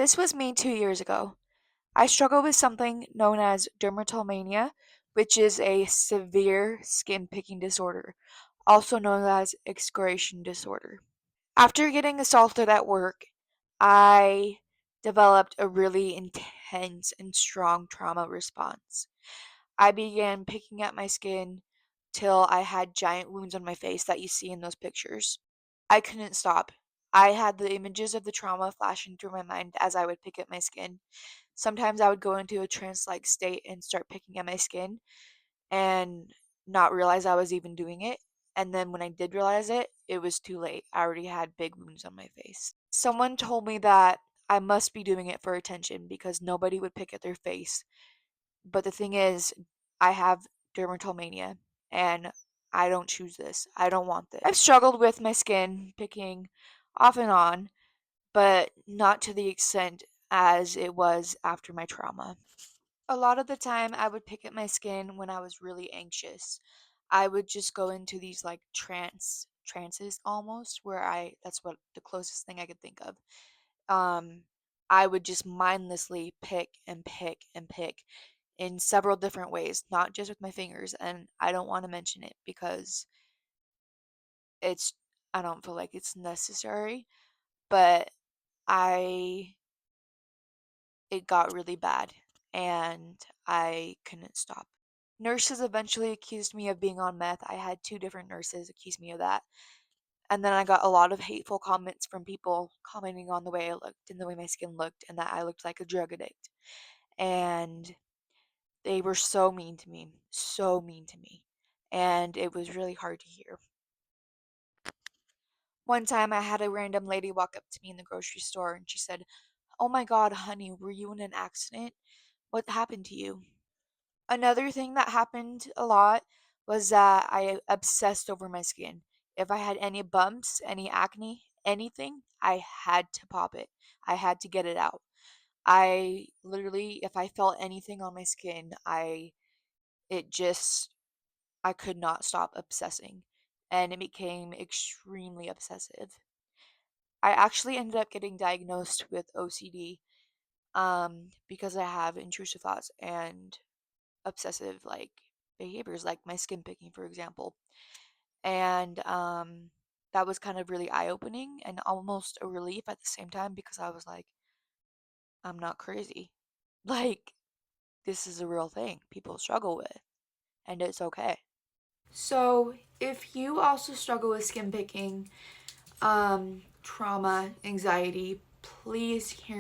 This was me 2 years ago. I struggle with something known as dermatillomania, which is a severe skin picking disorder, also known as excoriation disorder. After getting assaulted at work, I developed a really intense and strong trauma response. I began picking at my skin till I had giant wounds on my face that you see in those pictures. I couldn't stop. I had the images of the trauma flashing through my mind as I would pick at my skin. Sometimes I would go into a trance-like state and start picking at my skin and not realize I was even doing it. And then when I did realize it, it was too late. I already had big wounds on my face. Someone told me that I must be doing it for attention because nobody would pick at their face. But the thing is, I have dermatillomania and I don't choose this. I don't want this. I've struggled with my skin picking off and on, but not to the extent as it was after my trauma. A lot of the time, I would pick at my skin when I was really anxious. I would just go into these like trances almost where that's what the closest thing I could think of. Um I would just mindlessly pick and pick and pick in several different ways, not just with my fingers, and I don't want to mention it because it's I don't feel like it's necessary, but I it got really bad and I couldn't stop. Nurses eventually accused me of being on meth. I had two different nurses accuse me of that. And then I got a lot of hateful comments from people commenting on the way I looked and the way my skin looked and that I looked like a drug addict. And they were so mean to me, so mean to me. And it was really hard to hear. One time I had a random lady walk up to me in the grocery store and she said, "Oh my God, honey, were you in an accident? What happened to you?" Another thing that happened a lot was that I obsessed over my skin. If I had any bumps, any acne, anything, I had to pop it. I had to get it out. I literally, if I felt anything on my skin, it just, I could not stop obsessing. And it became extremely obsessive. I actually ended up getting diagnosed with OCD because I have intrusive thoughts and obsessive like behaviors like my skin picking for example, and that was kind of really eye-opening and almost a relief at the same time because I was like, I'm not crazy. Like, this is a real thing people struggle with and it's okay. So if you also struggle with skin picking, trauma, anxiety, please hear